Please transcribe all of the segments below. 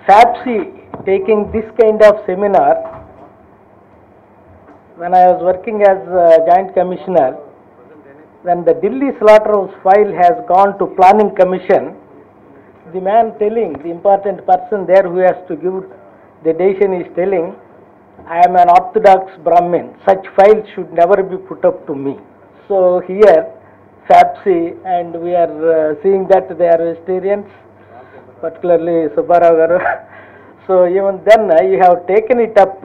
FAPSI taking this kind of seminar. When I was working as Joint Commissioner, when the Delhi slaughterhouse file has gone to Planning Commission, the man telling, the important person there who has to give the decision is telling, I am an orthodox Brahmin, such files should never be put up to me. So here, FAPSI, and we are seeing that they are vegetarians, particularly Subbarao Garu. So even then you have taken it up,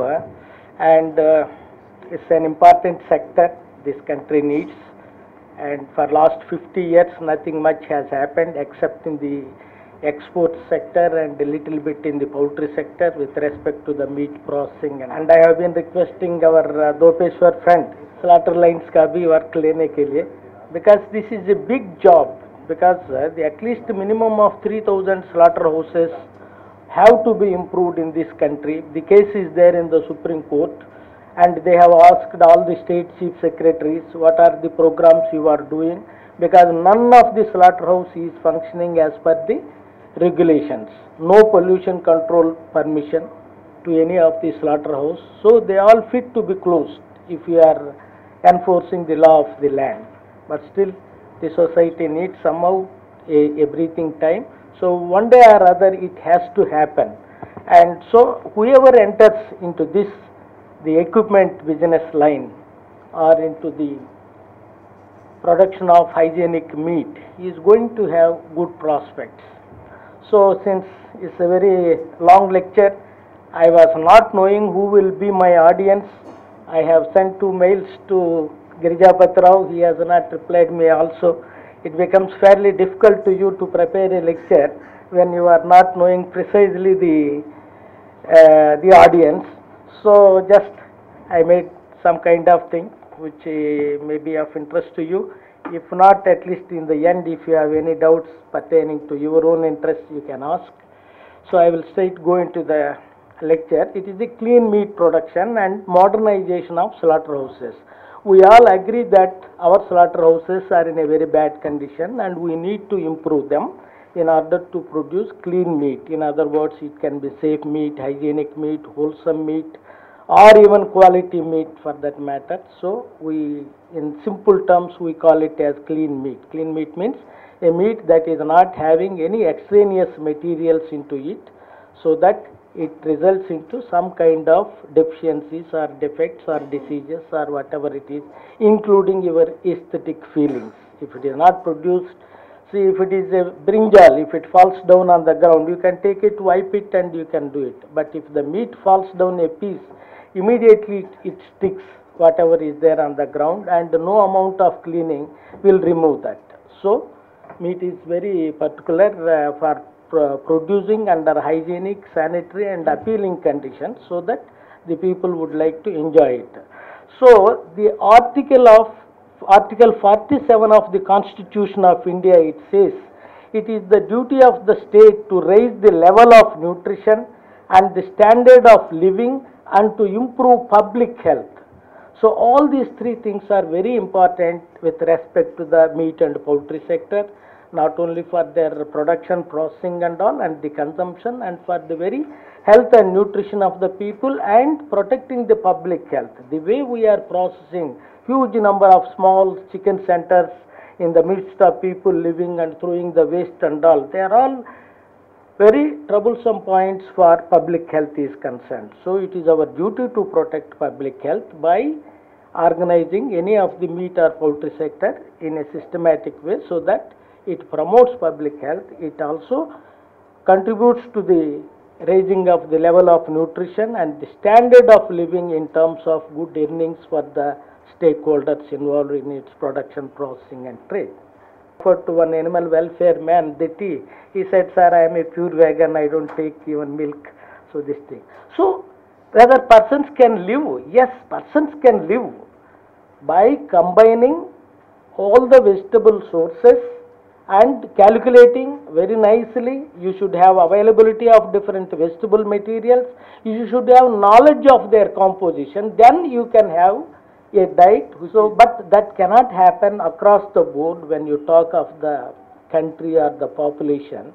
and it's an important sector this country needs. And for last 50 years nothing much has happened except in the export sector and a little bit in the poultry sector with respect to the meat processing. And I have been requesting our Dopeshwar friend slaughter lines ka bhi work lene ke liye, because this is a big job, because at least minimum of 3,000 slaughterhouses have to be improved in this country. The case is there in the Supreme Court, and they have asked all the state chief secretaries what are the programs you are doing, because none of the slaughterhouse is functioning as per the regulations. No pollution control permission to any of the slaughterhouse, so they all fit to be closed if you are enforcing the law of the land. But still the society needs somehow a breathing time, so one day or other it has to happen. And so whoever enters into this, the equipment business line, or into the production of hygienic meat, is going to have good prospects. So since it's a very long lecture, I was not knowing who will be my audience. I have sent 2 mails to Girijapathi Rao. He has not replied me also. It becomes fairly difficult to you to prepare a lecture when you are not knowing precisely the audience. So just I made some kind of thing which may be of interest to you. If not, at least in the end, if you have any doubts pertaining to your own interest, you can ask. So I will straight go into the lecture. It is the clean meat production and modernization of slaughterhouses. We all agree that our slaughterhouses are in a very bad condition and we need to improve them in order to produce clean meat. In other words, it can be safe meat, hygienic meat, wholesome meat, or even quality meat for that matter. So we, in simple terms, we call it as clean meat. Clean meat means a meat that is not having any extraneous materials into it, so that it results into some kind of deficiencies or defects or diseases or whatever it is, including your aesthetic feelings. If it is not produced, see, if it is a brinjal, if it falls down on the ground, you can take it, wipe it, and you can do it. But if the meat falls down a piece, immediately it sticks, whatever is there on the ground, and no amount of cleaning will remove that. So meat is very particular for producing under hygienic, sanitary and appealing conditions, so that the people would like to enjoy it. So the Article 47 of the Constitution of India, it says, it is the duty of the state to raise the level of nutrition and the standard of living and to improve public health. So all these 3 things are very important with respect to the meat and poultry sector, not only for their production, processing and all, and the consumption, and for the very health and nutrition of the people and protecting the public health. The way we are processing huge number of small chicken centers in the midst of people living and throwing the waste and all, they are all very troublesome points for public health is concerned. So it is our duty to protect public health by organizing any of the meat or poultry sector in a systematic way, so that it promotes public health. It also contributes to the raising of the level of nutrition and the standard of living in terms of good earnings for the stakeholders involved in its production, processing and trade. For to one animal welfare man, Detti, he said, sir, I am a pure vegan, I don't take even milk, so this thing. So whether persons can live, yes, persons can live by combining all the vegetable sources and calculating very nicely. You should have availability of different vegetable materials. You should have knowledge of their composition. Then you can have a diet. So, but that cannot happen across the board when you talk of the country or the population.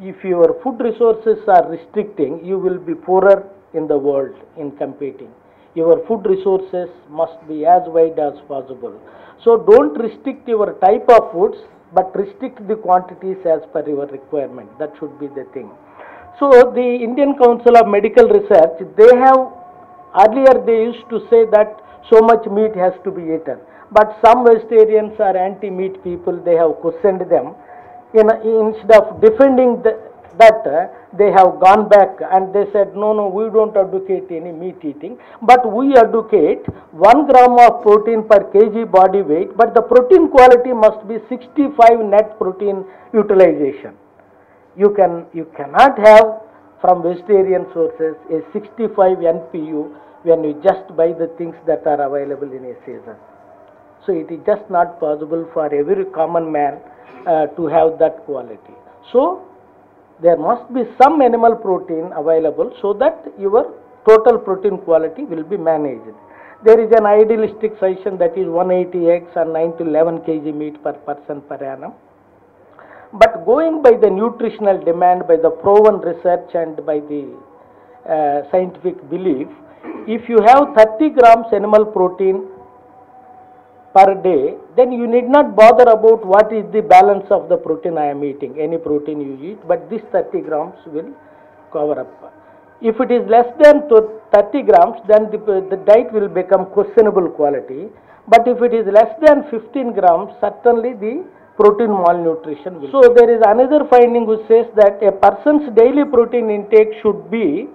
If your food resources are restricting, you will be poorer in the world in competing. Your food resources must be as wide as possible. So don't restrict your type of foods, but restrict the quantities as per your requirement. That should be the thing. So the Indian Council of Medical Research, they have, earlier they used to say that so much meat has to be eaten. But some vegetarians or anti-meat people, they have questioned them. Instead of defending they have gone back and they said, no, no, we don't advocate any meat eating, but we advocate 1 gram of protein per kg body weight, but the protein quality must be 65 net protein utilization. You cannot have from vegetarian sources a 65 NPU when you just buy the things that are available in a season. So it is just not possible for every common man to have that quality. So there must be some animal protein available so that your total protein quality will be managed. There is an idealistic suggestion that is 180 eggs and 9 to 11 kg meat per person per annum. But going by the nutritional demand, by the proven research and by the scientific belief, if you have 30 grams animal protein per day, then you need not bother about what is the balance of the protein I am eating, any protein you eat, but this 30 grams will cover up. If it is less than 30 grams, then the diet will become questionable quality. But if it is less than 15 grams, certainly the protein malnutrition will. So there is another finding which says that a person's daily protein intake should be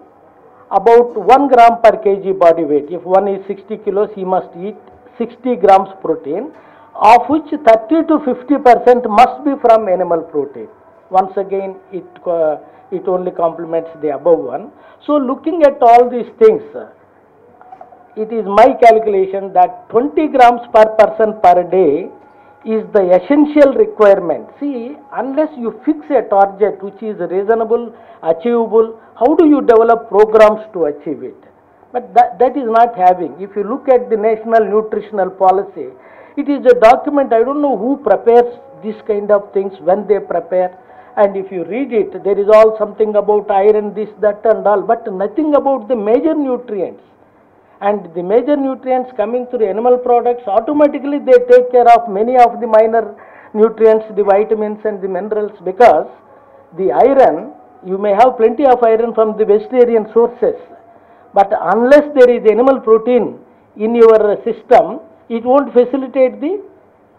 about 1 gram per kg body weight. If one is 60 kilos, he must eat 60 grams protein, of which 30 to 50% must be from animal protein. Once again, it only complements the above one. So looking at all these things, it is my calculation that 20 grams per person per day is the essential requirement. See, unless you fix a target which is reasonable, achievable, how do you develop programs to achieve it? But that is not having. If you look at the National Nutritional Policy, it is a document, I don't know who prepares this kind of things, when they prepare, and if you read it, there is all something about iron, this, that and all, but nothing about the major nutrients. And the major nutrients coming through animal products, automatically they take care of many of the minor nutrients, the vitamins and the minerals, because the iron, you may have plenty of iron from the vegetarian sources, but unless there is animal protein in your system, it won't facilitate the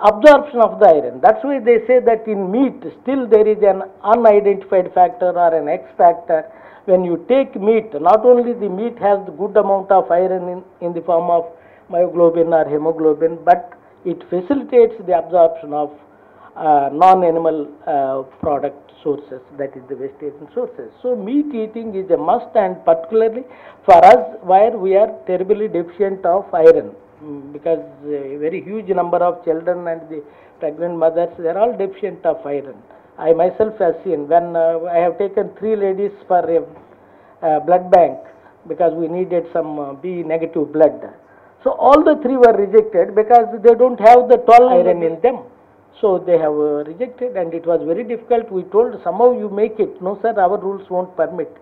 absorption of the iron. That's why they say that in meat, still there is an unidentified factor or an X factor. When you take meat, not only the meat has the good amount of iron in the form of myoglobin or hemoglobin, but it facilitates the absorption of non-animal product sources, that is the vegetarian sources. So meat eating is a must, and particularly for us where we are terribly deficient of iron, because a very huge number of children and the pregnant mothers, they are all deficient of iron. I myself have seen, when I have taken 3 ladies for a blood bank because we needed some B negative blood. So all the 3 were rejected because they don't have the 12 iron in them. So they have rejected, and it was very difficult. We told, somehow you make it. No sir, our rules won't permit.